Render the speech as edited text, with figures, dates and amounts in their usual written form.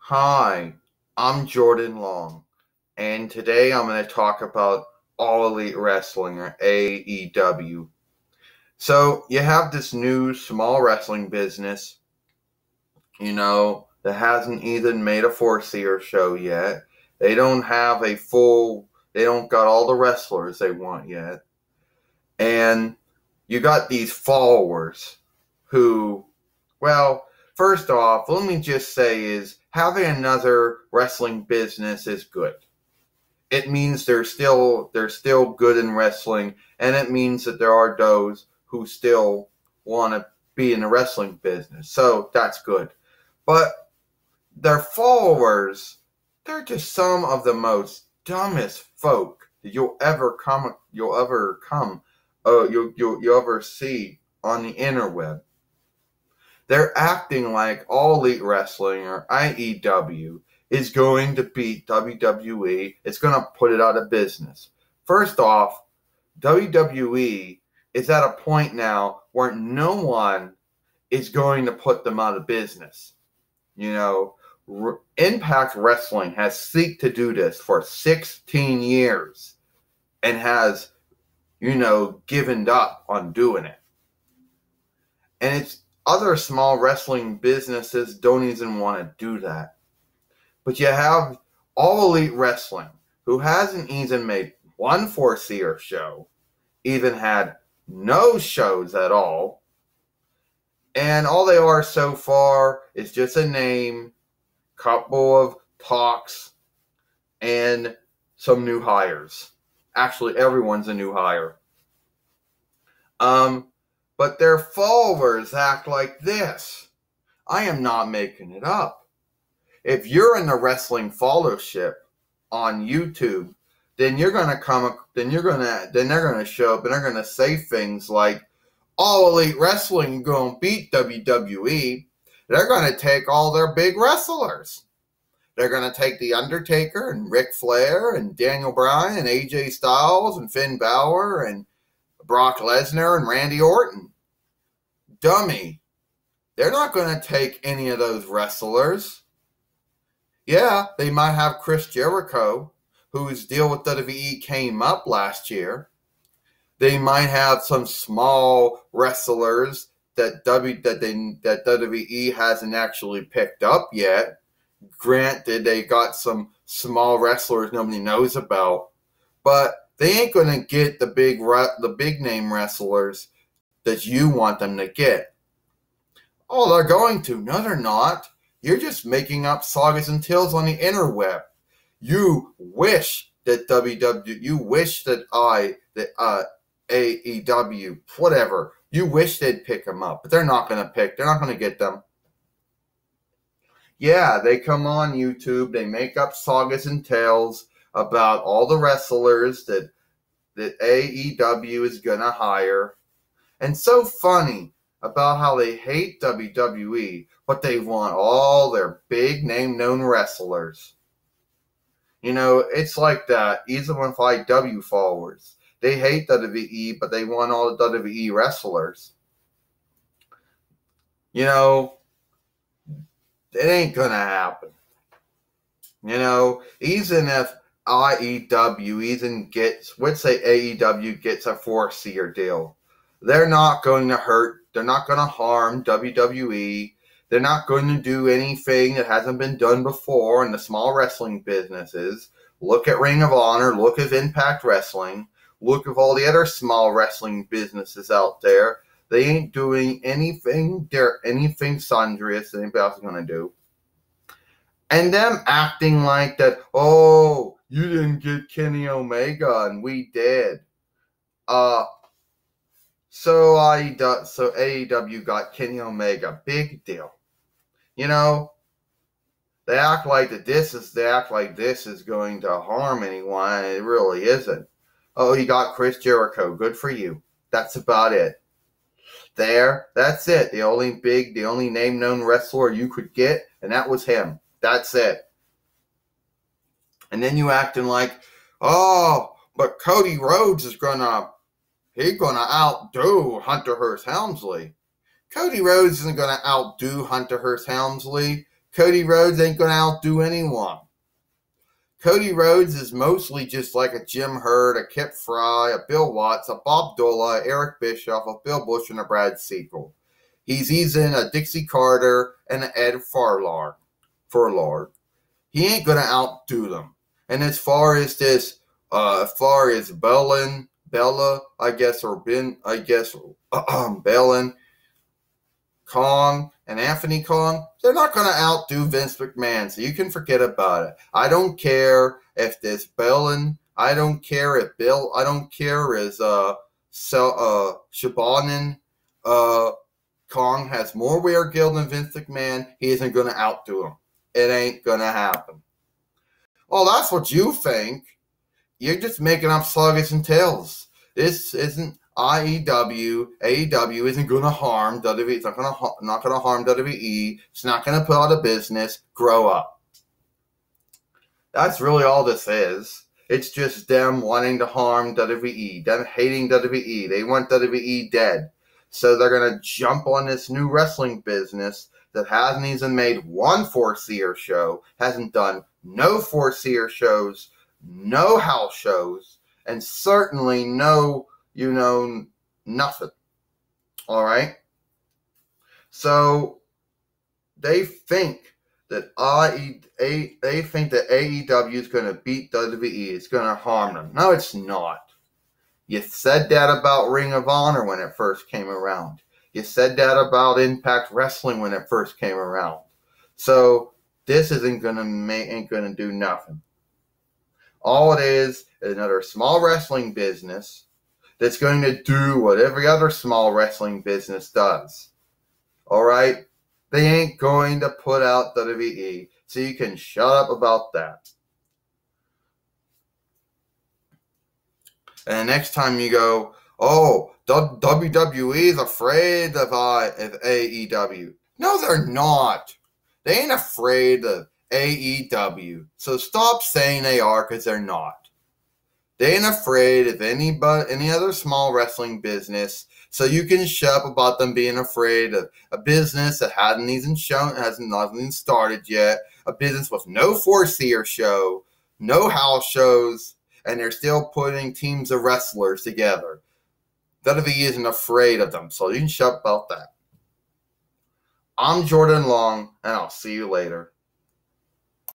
Hi, I'm Jordan Long, and today I'm going to talk about All Elite Wrestling, or AEW. So, you have this new small wrestling business, that hasn't even made a four-seer show yet. They don't have they don't got all the wrestlers they want yet. And you got these followers who, well, first off, let me just say is having another wrestling business is good. It means they're still good in wrestling, and it means that there are those who still want to be in the wrestling business. So that's good. But their followers, they're just some of the most dumbest folk that you'll ever see on the interweb. They're acting like All Elite Wrestling, or AEW, is going to beat WWE. It's going to put it out of business. First off, WWE is at a point now where no one is going to put them out of business. Impact Wrestling has sought to do this for 16 years and has, given up on doing it. And it's other small wrestling businesses don't even want to do that. But you have All Elite Wrestling, who hasn't even made one four-seer show, even had no shows at all, and all they are so far is just a name, couple of talks, and some new hires. Actually, everyone's a new hire. But their followers act like this. I am not making it up. If you're in the wrestling followership on YouTube, then they're gonna show up and they're gonna say things like, All Elite Wrestling gonna beat WWE. They're gonna take all their big wrestlers. They're gonna take The Undertaker and Ric Flair and Daniel Bryan and AJ Styles and Finn Balor and Brock Lesnar and Randy Orton. Dummy. They're not gonna take any of those wrestlers. Yeah, they might have Chris Jericho, whose deal with WWE came up last year. They might have some small wrestlers that WWE hasn't actually picked up yet. Granted, they got some small wrestlers nobody knows about, but they ain't gonna get the big name wrestlers that you want them to get. Oh, they're going to. No, they're not. You're just making up sagas and tales on the interweb. You wish that AEW, whatever, you wish they'd pick them up, but they're not going to get them. Yeah, they come on YouTube, they make up sagas and tales about all the wrestlers that AEW is going to hire. And so funny about how they hate WWE, but they want all their big name known wrestlers. It's like that, even with IW followers. They hate WWE, but they want all the WWE wrestlers. It ain't gonna happen. Even if AEW gets a four-seer deal, they're not going to hurt, they're not going to harm WWE. They're not going to do anything that hasn't been done before in the small wrestling businesses. Look at Ring of Honor, look at Impact Wrestling, look at all the other small wrestling businesses out there. They ain't doing anything sundrious that anybody else is going to do. And them acting like that, oh, you didn't get Kenny Omega and we did. So AEW got Kenny Omega. Big deal. They act like this is going to harm anyone, and it really isn't. Oh, you got Chris Jericho. Good for you. That's about it. That's it. The only name known wrestler you could get, and that was him. That's it. And then you acting like, oh, but Cody Rhodes he's gonna outdo Hunter Hearst Helmsley. Cody Rhodes isn't gonna outdo Hunter Hearst Helmsley. Cody Rhodes ain't going to outdo anyone. Cody Rhodes is mostly just like a Jim Herd, a Kip Fry, a Bill Watts, a Bob Dole, Eric Bischoff, a Bill Bush, and a Brad Siegel. He's even a Dixie Carter and an Ed Farlard. He ain't going to outdo them. And as far as Bella, Bellin, Kong, and Anthony Kong, they're not going to outdo Vince McMahon, so you can forget about it. I don't care if this Bellin, I don't care if Shabanin, Kong has more weird guild than Vince McMahon, he isn't going to outdo him. It ain't going to happen. Well, that's what you think. You're just making up sluggish and tales. This isn't IEW. AEW isn't going to harm WWE. It's not going to harm WWE. It's not going to put out of business. Grow up. That's really all this is. It's just them wanting to harm WWE. Them hating WWE. They want WWE dead. So they're going to jump on this new wrestling business that hasn't even made one four-seer show, hasn't done no four-seer shows, no house shows, and certainly no, nothing. All right? So they think that AEW is going to beat WWE. It's going to harm them. No, it's not. You said that about Ring of Honor when it first came around. You said that about Impact Wrestling when it first came around. So this ain't gonna do nothing. All it is another small wrestling business that's going to do what every other small wrestling business does. All right? They ain't going to put out WWE, so you can shut up about that. And the next time you go, oh, WWE is afraid of AEW. No, they're not. They ain't afraid of AEW. So stop saying they are, because they're not. They ain't afraid of any other small wrestling business. So you can shut up about them being afraid of a business that hasn't even started yet. A business with no four-seer show, no house shows, and they're still putting teams of wrestlers together. WWE isn't afraid of them, so you can shut up about that. I'm Jordan Long, and I'll see you later.